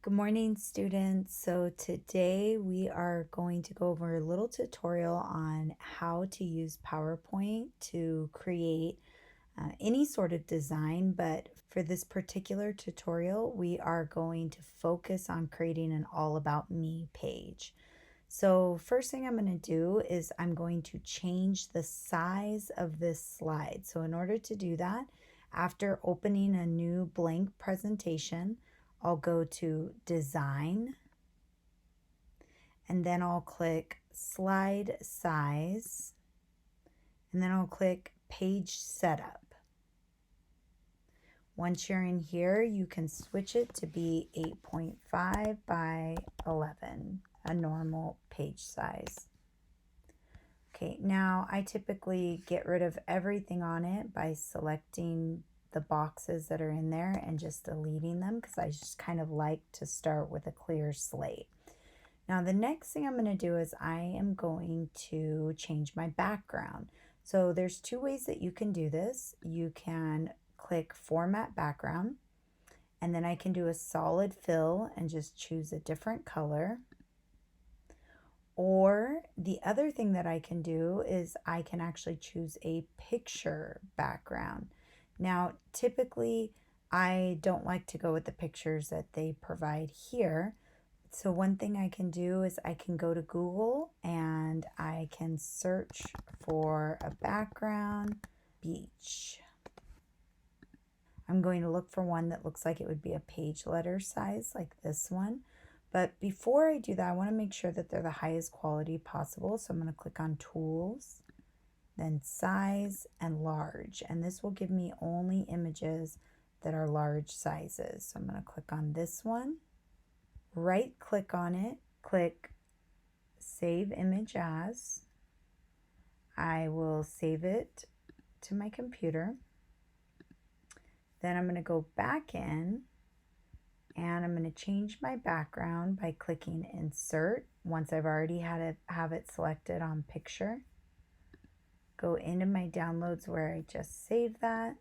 Good morning, students. So today we are going to go over a little tutorial on how to use PowerPoint to create any sort of design, but for this particular tutorial, we are going to focus on creating an all about me page. So first thing I'm going to do is I'm going to change the size of this slide. So in order to do that, after opening a new blank presentation, I'll go to Design, and then I'll click Slide Size, and then I'll click Page Setup. Once you're in here, you can switch it to be 8.5 by 11, a normal page size. Okay, now I typically get rid of everything on it by selecting the boxes that are in there and just deleting them because I just kind of like to start with a clear slate. Now the next thing I'm going to do is I am going to change my background. So there's two ways that you can do this. You can click Format Background, and then I can do a solid fill and just choose a different color. Or the other thing that I can do is I can actually choose a picture background. Now, typically, I don't like to go with the pictures that they provide here. So one thing I can do is I can go to Google and I can search for a background beach. I'm going to look for one that looks like it would be a page letter size like this one. But before I do that, I want to make sure that they're the highest quality possible. So I'm going to click on Tools, then Size and Large. And this will give me only images that are large sizes. So I'm going to click on this one, right click on it, click Save Image As. I will save it to my computer. Then I'm going to go back in and I'm going to change my background by clicking Insert once I've already have it selected on Picture. Go into my downloads where I just saved that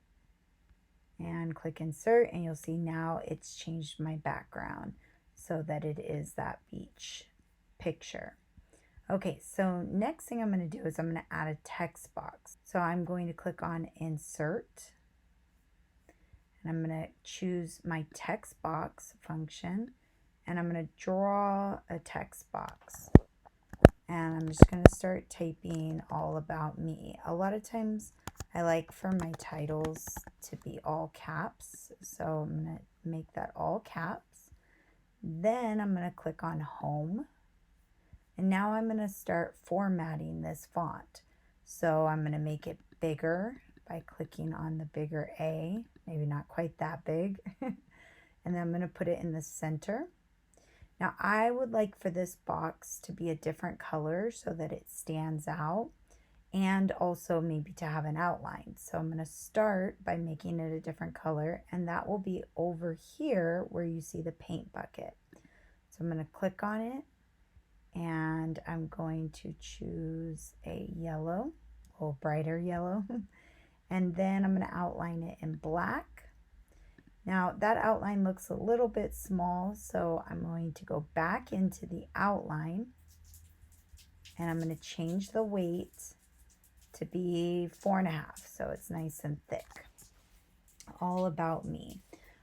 and click Insert, and you'll see now it's changed my background so that it is that beach picture. Okay, so next thing I'm going to do is I'm going to add a text box. So I'm going to click on Insert, and I'm going to choose my text box function, and I'm going to draw a text box. And I'm just going to start typing all about me. A lot of times I like for my titles to be all caps, so I'm going to make that all caps. Then I'm going to click on Home, and now I'm going to start formatting this font. So I'm going to make it bigger by clicking on the bigger A, maybe not quite that big. And then I'm going to put it in the center. Now I would like for this box to be a different color so that it stands out, and also maybe to have an outline. So I'm going to start by making it a different color, and that will be over here where you see the paint bucket. So I'm going to click on it, and I'm going to choose a yellow, a little brighter yellow, and then I'm going to outline it in black. Now that outline looks a little bit small, so I'm going to go back into the outline, and I'm going to change the weight to be 4.5, so it's nice and thick. All about me.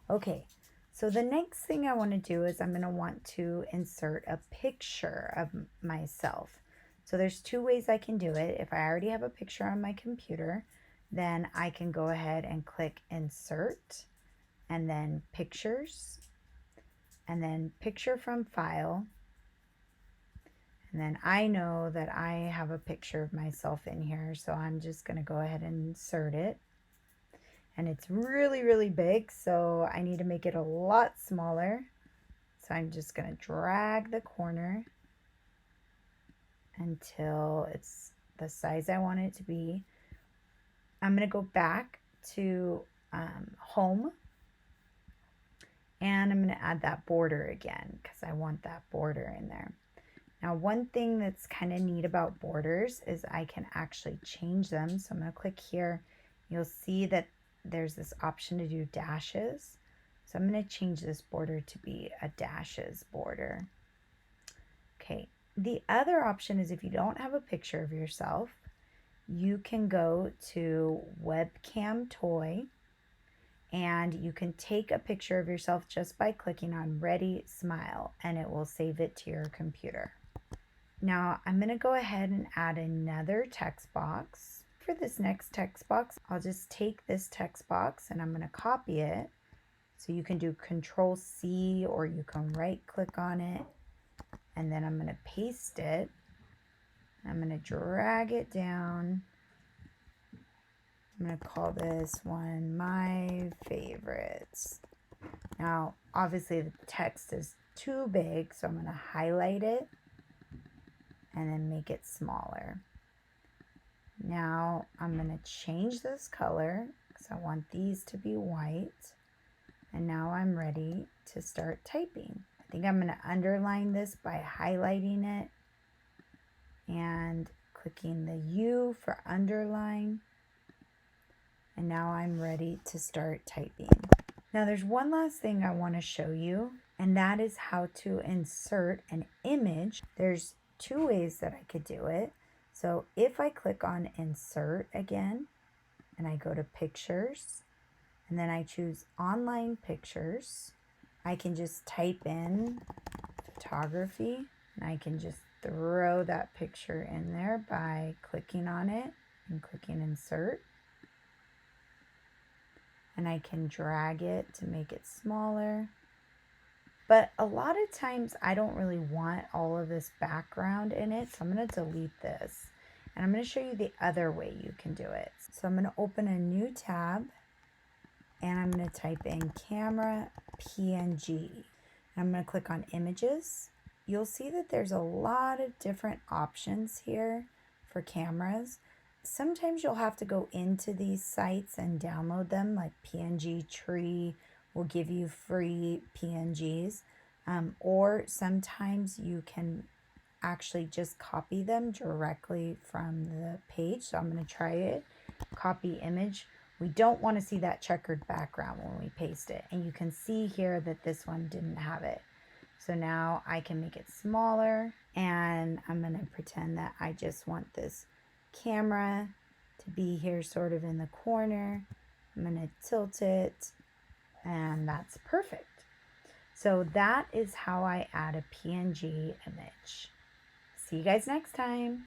Okay, so the next thing I want to do is I'm going to want to insert a picture of myself. So there's two ways I can do it. If I already have a picture on my computer, then I can go ahead and click Insert, and then Pictures, and then Picture from File. And then I know that I have a picture of myself in here, so I'm just going to go ahead and insert it. And it's really, really big, so I need to make it a lot smaller. So I'm just going to drag the corner until it's the size I want it to be. I'm going to go back to Home, and I'm going to add that border again because I want that border in there. Now, one thing that's kind of neat about borders is I can actually change them. So I'm going to click here. You'll see that there's this option to do dashes. So I'm going to change this border to be a dashes border. Okay, the other option is if you don't have a picture of yourself, you can go to Webcam Toy and you can take a picture of yourself just by clicking on Ready, Smile, and it will save it to your computer. Now I'm going to go ahead and add another text box. For this next text box, I'll just take this text box and I'm going to copy it. So you can do Control C or you can right click on it, and then I'm going to paste it. I'm going to drag it down. I'm going to call this one My Favorites. Now, obviously the text is too big, so I'm going to highlight it and then make it smaller. Now, I'm going to change this color because I want these to be white. And now I'm ready to start typing. I think I'm going to underline this by highlighting it and clicking the U for underline. And now I'm ready to start typing. Now there's one last thing I want to show you, and that is how to insert an image. There's two ways that I could do it. So if I click on Insert again, and I go to Pictures, and then I choose Online Pictures, I can just type in photography, and I can just throw that picture in there by clicking on it and clicking Insert. And I can drag it to make it smaller. But a lot of times I don't really want all of this background in it, so I'm going to delete this. And I'm going to show you the other way you can do it. So I'm going to open a new tab, and I'm going to type in Camera PNG. I'm going to click on Images. You'll see that there's a lot of different options here for cameras. Sometimes you'll have to go into these sites and download them, like PNG Tree will give you free PNGs, or sometimes you can actually just copy them directly from the page. So I'm going to try it. Copy image. We don't want to see that checkered background when we paste it, and you can see here that this one didn't have it. So now I can make it smaller, and I'm going to pretend that I just want this camera to be here sort of in the corner. I'm going to tilt it, and that's perfect. So that is how I add a PNG image. See you guys next time.